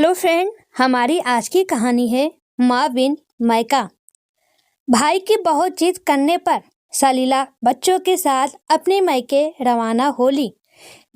Hello friend, हमारी आज की कहानी है माँ बिन मायका। भाई की बहुत जिद करने पर सलीला बच्चों के साथ अपने मायके रवाना हो ली।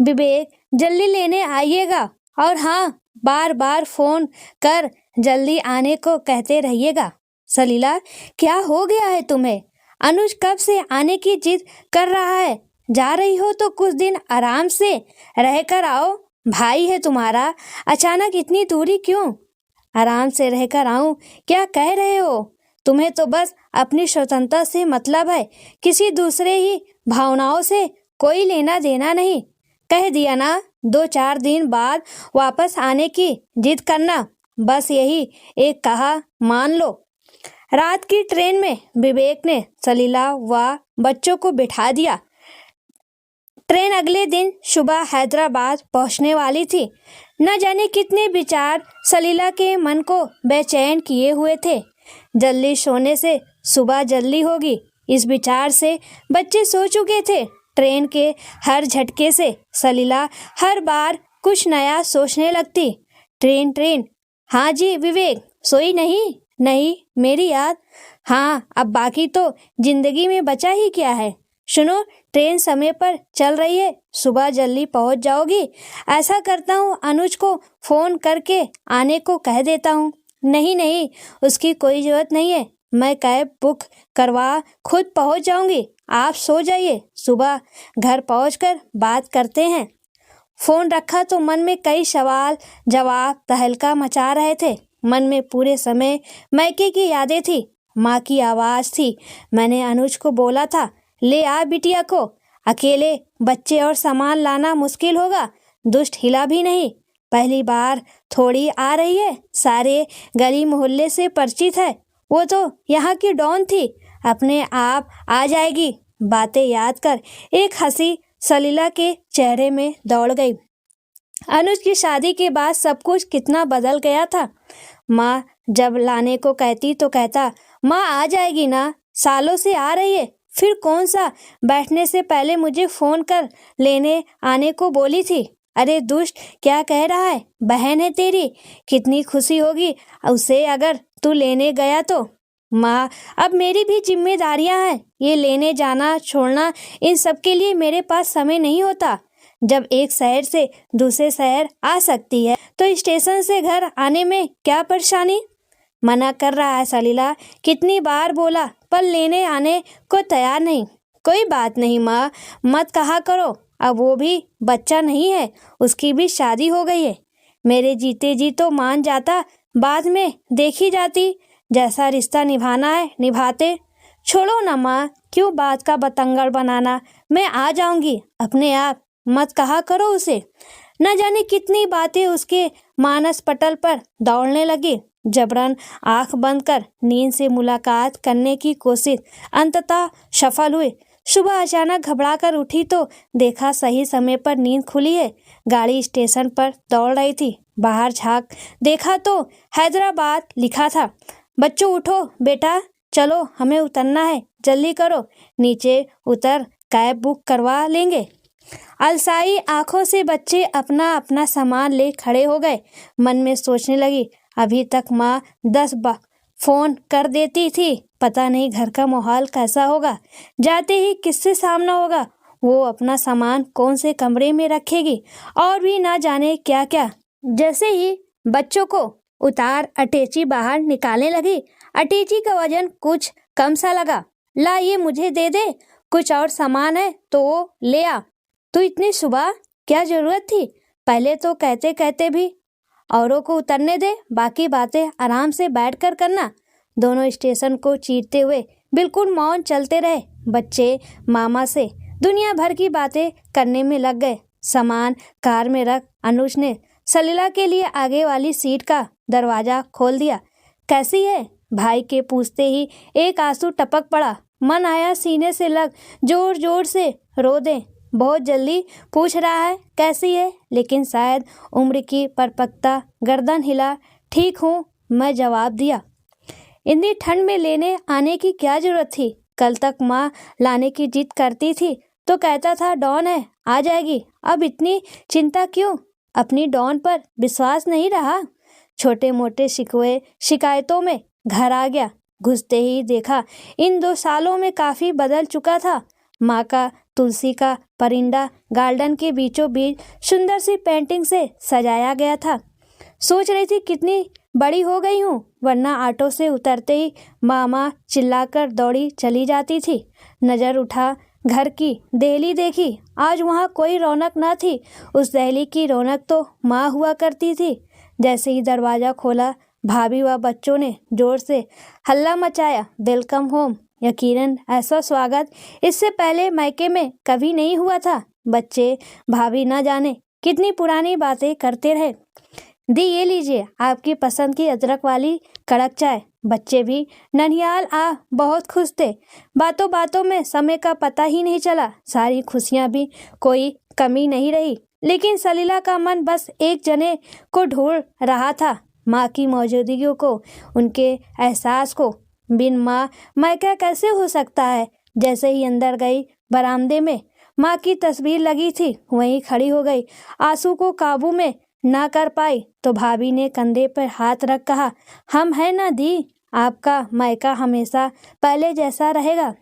विवेक जल्दी लेने आइएगा और हाँ, बार बार फोन कर जल्दी आने को कहते रहिएगा। सलीला, क्या हो गया है तुम्हें? अनुज कब से आने की जिद कर रहा है। जा रही हो तो कुछ दिन आराम से रहकर आओ। भाई है तुम्हारा, अचानक इतनी दूरी क्यों? आराम से रहकर आऊं? क्या कह रहे हो? तुम्हें तो बस अपनी स्वतंत्रता से मतलब है, किसी दूसरे ही भावनाओं से कोई लेना देना नहीं। कह दिया ना, 2-4 दिन बाद वापस आने की जिद करना, बस यही एक कहा मान लो। रात की ट्रेन में विवेक ने सलीला व बच्चों को बिठा दिया। ट्रेन अगले दिन सुबह हैदराबाद पहुंचने वाली थी। न जाने कितने विचार सलीला के मन को बेचैन किए हुए थे। जल्दी सोने से सुबह जल्दी होगी, इस विचार से बच्चे सो चुके थे। ट्रेन के हर झटके से सलीला हर बार कुछ नया सोचने लगती। ट्रेन ट्रेन, हाँ जी विवेक, सोई नहीं? नहीं, मेरी याद। हाँ, अब बाकी तो जिंदगी में बचा ही क्या है। सुनो, ट्रेन समय पर चल रही है, सुबह जल्दी पहुंच जाओगी। ऐसा करता हूँ, अनुज को फोन करके आने को कह देता हूँ। नहीं नहीं, उसकी कोई जरूरत नहीं है, मैं कैब बुक करवा खुद पहुंच जाऊंगी। आप सो जाइए, सुबह घर पहुंचकर बात करते हैं। फोन रखा तो मन में कई सवाल जवाब तहलका मचा रहे थे। मन में पूरे समय मायके की यादें थी, माँ की आवाज़ थी। मैंने अनुज को बोला था, ले आ बिटिया को, अकेले बच्चे और सामान लाना मुश्किल होगा। दुष्ट हिला भी नहीं, पहली बार थोड़ी आ रही है, सारे गली मोहल्ले से परिचित है। वो तो यहाँ की डॉन थी, अपने आप आ जाएगी। बातें याद कर एक हंसी सलीला के चेहरे में दौड़ गई। अनुज की शादी के बाद सब कुछ कितना बदल गया था। माँ जब लाने को कहती तो कहता, माँ आ जाएगी ना, सालों से आ रही है, फिर कौन सा बैठने से पहले मुझे फोन कर लेने आने को बोली थी। अरे दुष्ट, क्या कह रहा है? बहन है तेरी, कितनी खुशी होगी उसे अगर तू लेने गया तो। माँ, अब मेरी भी जिम्मेदारियां हैं, ये लेने जाना छोड़ना, इन सब के लिए मेरे पास समय नहीं होता। जब एक शहर से दूसरे शहर आ सकती है तो स्टेशन से घर आने में क्या परेशानी? मना कर रहा है सलीला, कितनी बार बोला पर लेने आने को तैयार नहीं। कोई बात नहीं माँ, मत कहा करो, अब वो भी बच्चा नहीं है, उसकी भी शादी हो गई है। मेरे जीते जी तो मान जाता, बाद में देखी जाती, जैसा रिश्ता निभाना है निभाते। छोड़ो ना माँ, क्यों बात का बतंगड़ बनाना, मैं आ जाऊंगी अपने आप, मत कहा करो उसे। न जाने कितनी बातें उसके मानस पटल पर दौड़ने लगी। जबरन आंख बंद कर नींद से मुलाकात करने की कोशिश अंततः सफल हुई। सुबह अचानक घबराकर उठी तो देखा सही समय पर नींद खुली है। गाड़ी स्टेशन पर दौड़ रही थी। बाहर झांक देखा तो हैदराबाद लिखा था। बच्चों उठो बेटा, चलो हमें उतरना है, जल्दी करो, नीचे उतर कैब बुक करवा लेंगे। अलसाई आंखों से बच्चे अपना अपना सामान ले खड़े हो गए। मन में सोचने लगी, अभी तक माँ 10 बार फोन कर देती थी, पता नहीं घर का माहौल कैसा होगा, जाते ही किससे सामना होगा, वो अपना सामान कौन से कमरे में रखेगी, और भी ना जाने क्या क्या। जैसे ही बच्चों को उतार अटैची बाहर निकालने लगी, अटैची का वजन कुछ कम सा लगा। ला ये मुझे दे दे, कुछ और सामान है तो वो ले आ। तू इतनी सुबह क्या जरूरत थी? पहले तो कहते कहते भी औरों को उतरने दे, बाकी बातें आराम से बैठकर करना। दोनों स्टेशन को चीरते हुए बिल्कुल मौन चलते रहे। बच्चे मामा से दुनिया भर की बातें करने में लग गए। सामान कार में रख अनुज ने सलीला के लिए आगे वाली सीट का दरवाजा खोल दिया। कैसी है? भाई के पूछते ही एक आंसू टपक पड़ा। मन आया सीने से लग जोर जोर से रो दे। बहुत जल्दी पूछ रहा है कैसी है, लेकिन शायद उम्र की परिपक्वता गर्दन हिला। ठीक हूँ, मैं जवाब दिया। इतनी ठंड में लेने आने की क्या जरूरत थी? कल तक माँ लाने की जिद करती थी तो कहता था डॉन है, आ जाएगी। अब इतनी चिंता क्यों? अपनी डॉन पर विश्वास नहीं रहा? छोटे मोटे शिकवे शिकायतों में घर आ गया। घुसते ही देखा इन 2 सालों में काफी बदल चुका था। माँ का तुलसी का परिंदा गार्डन के बीचों बीच सुंदर सी पेंटिंग से सजाया गया था। सोच रही थी कितनी बड़ी हो गई हूँ, वरना ऑटो से उतरते ही मामा चिल्लाकर दौड़ी चली जाती थी। नजर उठा घर की देहली देखी, आज वहाँ कोई रौनक न थी। उस देहली की रौनक तो माँ हुआ करती थी। जैसे ही दरवाज़ा खोला, भाभी व बच्चों ने जोर से हल्ला मचाया, वेलकम होम। यकीनन ऐसा स्वागत इससे पहले मायके में कभी नहीं हुआ था। बच्चे भाभी न जाने कितनी पुरानी बातें करते रहे। दी ये लीजिए आपकी पसंद की अदरक वाली कड़क चाय। बच्चे भी ननिहाल बहुत खुश थे। बातों बातों में समय का पता ही नहीं चला। सारी खुशियां भी कोई कमी नहीं रही। लेकिन सलीला का मन बस एक जने को ढूंढ रहा था, माँ की मौजूदगी को, उनके एहसास को। बिन माँ मायका कैसे हो सकता है। जैसे ही अंदर गई, बरामदे में माँ की तस्वीर लगी थी, वहीं खड़ी हो गई। आंसू को काबू में ना कर पाई तो भाभी ने कंधे पर हाथ रख कहा, हम हैं ना दी, आपका मायका हमेशा पहले जैसा रहेगा।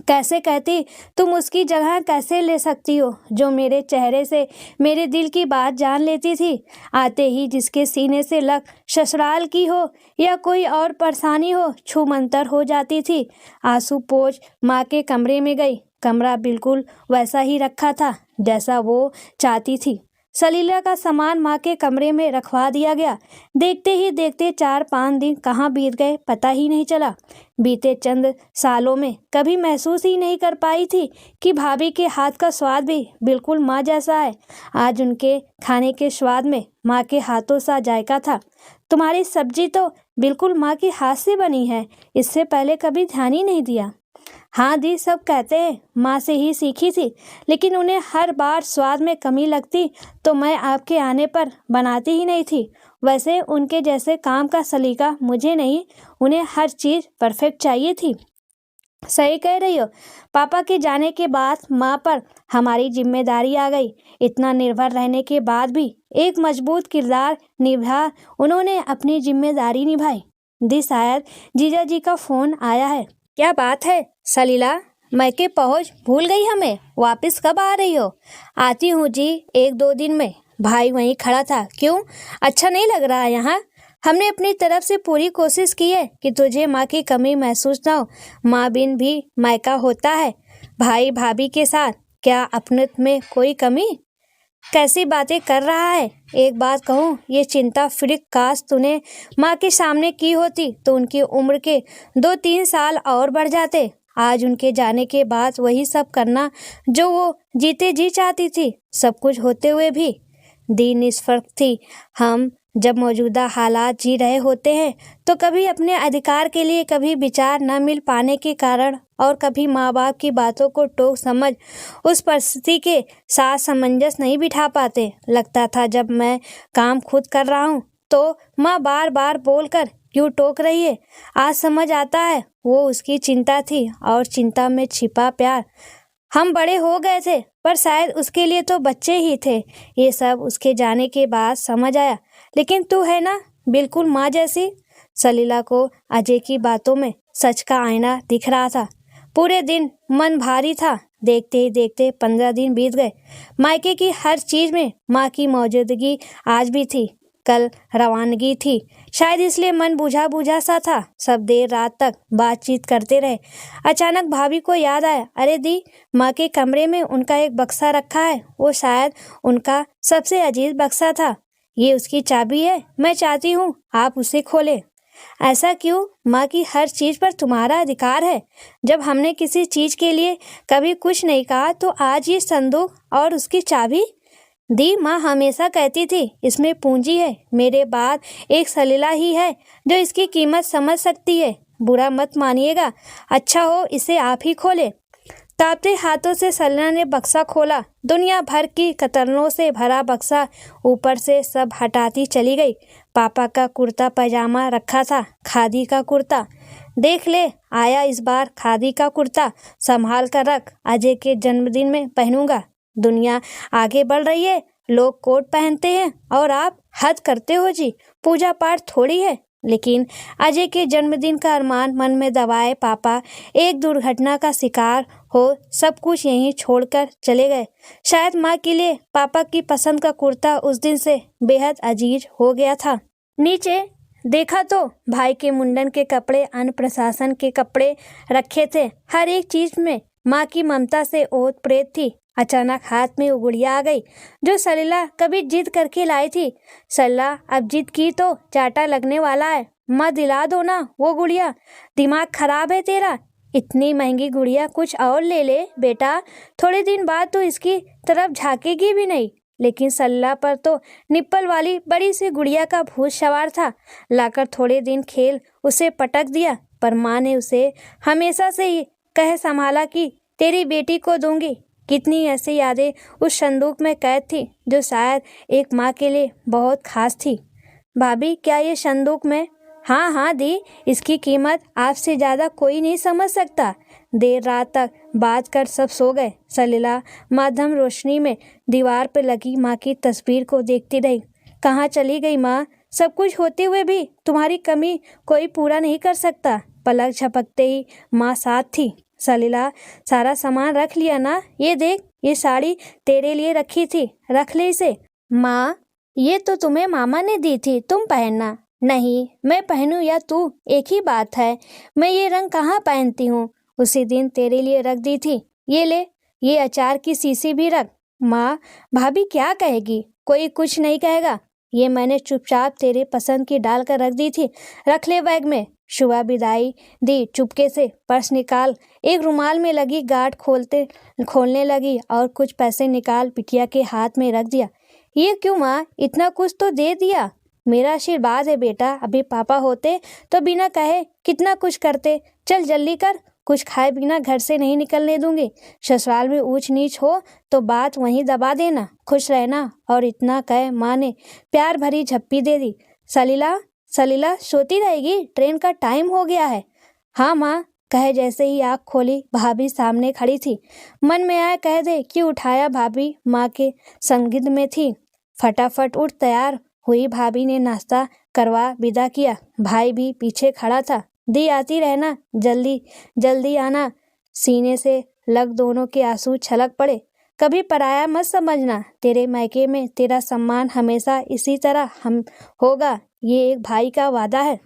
कैसे कहती, तुम उसकी जगह कैसे ले सकती हो जो मेरे चेहरे से मेरे दिल की बात जान लेती थी। आते ही जिसके सीने से लग ससुराल की हो या कोई और परेशानी हो, छूमंतर हो जाती थी। आंसू पोंछ माँ के कमरे में गई। कमरा बिल्कुल वैसा ही रखा था जैसा वो चाहती थी। सलीला का सामान माँ के कमरे में रखवा दिया गया। देखते ही देखते 4-5 दिन कहाँ बीत गए पता ही नहीं चला। बीते चंद सालों में कभी महसूस ही नहीं कर पाई थी कि भाभी के हाथ का स्वाद भी बिल्कुल माँ जैसा है। आज उनके खाने के स्वाद में माँ के हाथों सा जायका था। तुम्हारी सब्जी तो बिल्कुल माँ के हाथ से बनी है, इससे पहले कभी ध्यान ही नहीं दिया। हाँ दी, सब कहते हैं माँ से ही सीखी थी, लेकिन उन्हें हर बार स्वाद में कमी लगती तो मैं आपके आने पर बनाती ही नहीं थी। वैसे उनके जैसे काम का सलीका मुझे नहीं, उन्हें हर चीज़ परफेक्ट चाहिए थी। सही कह रही हो। पापा के जाने के बाद माँ पर हमारी जिम्मेदारी आ गई। इतना निर्भर रहने के बाद भी एक मजबूत किरदार निभा उन्होंने अपनी जिम्मेदारी निभाई। दी, शायद जीजा जी का फ़ोन आया है। क्या बात है सलीला, मायके पहुँच भूल गई हमें? वापस कब आ रही हो? आती हूँ जी, 1-2 दिन में। भाई वहीं खड़ा था। क्यों, अच्छा नहीं लग रहा है यहाँ? हमने अपनी तरफ से पूरी कोशिश की है कि तुझे माँ की कमी महसूस ना हो। माँ बिन भी मायका होता है। भाई भाभी के साथ क्या अपनत्व में कोई कमी? कैसी बातें कर रहा है। एक बात कहूँ, ये चिंता फिर काश तूने माँ के सामने की होती तो उनकी उम्र के 2-3 साल और बढ़ जाते। आज उनके जाने के बाद वही सब करना जो वो जीते जी चाहती थी, सब कुछ होते हुए भी। दी निष्फर्क थी। हम जब मौजूदा हालात जी रहे होते हैं तो कभी अपने अधिकार के लिए, कभी विचार न मिल पाने के कारण, और कभी माँ बाप की बातों को टोक समझ उस परिस्थिति के साथ सामंजस्य नहीं बिठा पाते। लगता था जब मैं काम खुद कर रहा हूँ तो माँ बार बार बोलकर क्यों टोक रही है। आज समझ आता है वो उसकी चिंता थी और चिंता में छिपा प्यार। हम बड़े हो गए थे पर शायद उसके लिए तो बच्चे ही थे। ये सब उसके जाने के बाद समझ आया। लेकिन तू है ना बिल्कुल माँ जैसी। सलीला को अजय की बातों में सच का आईना दिख रहा था। पूरे दिन मन भारी था। देखते ही देखते 15 दिन बीत गए। मायके की हर चीज में माँ की मौजूदगी आज भी थी। कल रवानगी थी, शायद इसलिए मन बुझा बुझा सा था। सब देर रात तक बातचीत करते रहे। अचानक भाभी को याद आया, अरे दी, माँ के कमरे में उनका एक बक्सा रखा है। वो शायद उनका सबसे अजीज बक्सा था। ये उसकी चाबी है, मैं चाहती हूँ आप उसे खोलें। ऐसा क्यों? माँ की हर चीज़ पर तुम्हारा अधिकार है। जब हमने किसी चीज़ के लिए कभी कुछ नहीं कहा तो आज ये संदूक और उसकी चाबी? दी, माँ हमेशा कहती थी इसमें पूंजी है। मेरे बाद एक सलीला ही है जो इसकी कीमत समझ सकती है। बुरा मत मानिएगा, अच्छा हो इसे आप ही खोले। कांपते हाथों से सलीला ने बक्सा खोला। दुनिया भर की कतरनों से भरा बक्सा ऊपर से सब हटाती चली गई। पापा का कुर्ता पैजामा रखा था, खादी का कुर्ता। देख ले, आया इस बार खादी का कुर्ता, संभाल कर रख, अजय के जन्मदिन में पहनूंगा। दुनिया आगे बढ़ रही है, लोग कोट पहनते हैं और आप हद करते हो जी, पूजा पाठ थोड़ी है। लेकिन अजय के जन्मदिन का अरमान मन में दबाए पापा एक दुर्घटना का शिकार हो सब कुछ यहीं छोड़कर चले गए। शायद माँ के लिए पापा की पसंद का कुर्ता उस दिन से बेहद अजीज हो गया था। नीचे देखा तो भाई के मुंडन के कपड़े, अन्नप्रशासन के कपड़े रखे थे। हर एक चीज में माँ की ममता से ओत प्रेत थी। अचानक हाथ में वो गुड़िया आ गई जो सलीला कभी जिद करके लाई थी। सल्ला अब जिद की तो चाटा लगने वाला है। माँ दिला दो ना वो गुड़िया, दिमाग खराब है तेरा। इतनी महंगी गुड़िया कुछ और ले ले बेटा, थोड़े दिन बाद तो इसकी तरफ झांकेगी भी नहीं। लेकिन सल्ला पर तो निप्पल वाली बड़ी सी गुड़िया का भूत सवार था। लाकर थोड़े दिन खेल उसे पटक दिया, पर माँ ने उसे हमेशा से ही कह संभाला कि तेरी बेटी को दूंगी। कितनी ऐसी यादें उस संदूक में कैद थी जो शायद एक माँ के लिए बहुत खास थी। भाभी क्या ये संदूक में? हाँ हाँ दी, इसकी कीमत आपसे ज़्यादा कोई नहीं समझ सकता। देर रात तक बात कर सब सो गए। सलीला मध्यम रोशनी में दीवार पर लगी माँ की तस्वीर को देखती रही। कहाँ चली गई माँ? सब कुछ होते हुए भी तुम्हारी कमी कोई पूरा नहीं कर सकता। पलक झपकते ही माँ साथ थी। सलीला सारा सामान रख लिया ना? ये देख, ये साड़ी तेरे लिए रखी थी, रख ले इसे। माँ ये तो तुम्हें मामा ने दी थी, तुम पहनना। नहीं, मैं पहनूं या तू, एक ही बात है। मैं ये रंग कहाँ पहनती हूँ, उसी दिन तेरे लिए रख दी थी। ये ले, ये अचार की शीशी भी रख। माँ भाभी क्या कहेगी? कोई कुछ नहीं कहेगा। ये मैंने चुपचाप तेरे पसंद की डाल कर रख दी थी, रख ले बैग में। शुभा विदाई दी चुपके से, पर्स निकाल एक रुमाल में लगी गांठ खोलने लगी और कुछ पैसे निकाल बिटिया के हाथ में रख दिया। ये क्यों माँ, इतना कुछ तो दे दिया। मेरा आशीर्वाद है बेटा, अभी पापा होते तो बिना कहे कितना कुछ करते। चल जल्दी कर, कुछ खाए बिना घर से नहीं निकलने दूंगी। ससुराल में ऊंच नीच हो तो बात वहीं दबा देना, खुश रहना। और इतना कहे माँ ने प्यार भरी झप्पी दे दी। सलीला सोती रहेगी, ट्रेन का टाइम हो गया है। हाँ माँ, कहे जैसे ही आँख खोली भाभी सामने खड़ी थी। मन में आया कह दे कि उठाया भाभी माँ के संगिध में थी। फटाफट उठ तैयार हुई भाभी ने नाश्ता करवा विदा किया। भाई भी पीछे खड़ा था। दी आती रहना, जल्दी जल्दी आना। सीने से लग दोनों के आंसू छलक पड़े। कभी पराया मत समझना, तेरे मायके में तेरा सम्मान हमेशा इसी तरह हम होगा, ये एक भाई का वादा है।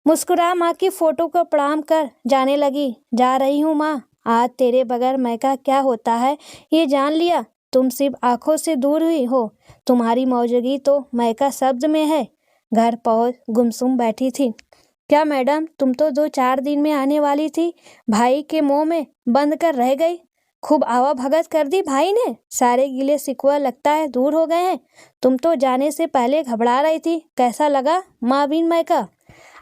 मुस्कुरा माँ की फोटो को प्रणाम कर जाने लगी। जा रही हूँ माँ, आज तेरे बगैर मायका क्या होता है ये जान लिया। तुम सिर्फ आंखों से दूर हुई हो, तुम्हारी मौजूदगी तो मायका शब्द में है। घर पहुँच गुमसुम बैठी थी। क्या मैडम, तुम तो 2-4 दिन में आने वाली थी, भाई के मुंह में बंद कर रह गई। खूब आवा भगत कर दी भाई ने, सारे गिले शिकवा लगता है दूर हो गए हैं। तुम तो जाने से पहले घबरा रही थी, कैसा लगा माँ बिन मायका?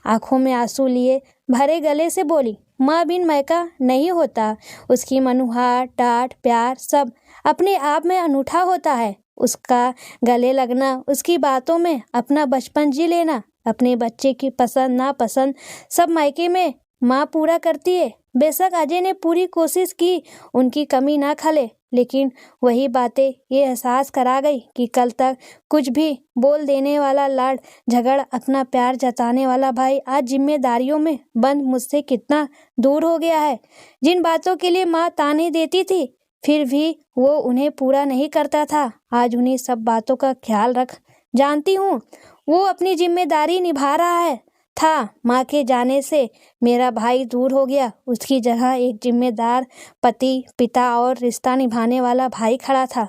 आंखों में आंसू लिए भरे गले से बोली। माँ बिन मायका नहीं होता, उसकी मनुहार टाट प्यार सब अपने आप में अनूठा होता है। उसका गले लगना, उसकी बातों में अपना बचपन जी लेना, अपने बच्चे की पसंद नापसंद सब मायके में माँ पूरा करती है। बेशक अजय ने पूरी कोशिश की उनकी कमी ना खले, लेकिन वही बातें ये एहसास करा गई कि कल तक कुछ भी बोल देने वाला लाड झगड़ अपना प्यार जताने वाला भाई आज जिम्मेदारियों में बंद मुझसे कितना दूर हो गया है। जिन बातों के लिए माँ ताने देती थी फिर भी वो उन्हें पूरा नहीं करता था, आज उन्हीं सब बातों का ख्याल रख जानती हूँ वो अपनी जिम्मेदारी निभा रहा है। था माँ के जाने से मेरा भाई दूर हो गया, उसकी जगह एक जिम्मेदार पति पिता और रिश्ता निभाने वाला भाई खड़ा था।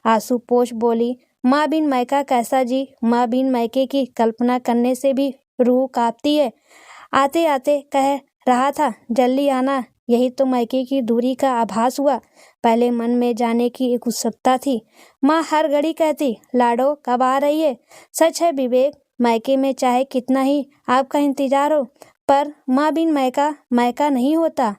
आंसू पोंछ बोली, माँ बिन मायका कैसा जी? माँ बिन मायके की कल्पना करने से भी रूह कांपती है। आते आते कह रहा था जल्दी आना, यही तो मायके की दूरी का आभास हुआ। पहले मन में जाने की एक उत्सुकता थी। माँ हर घड़ी कहती लाडो कब आ रही है? सच है विवेक, मायके में चाहे कितना ही आपका इंतजार हो, पर माँ बिन मायका मायका नहीं होता।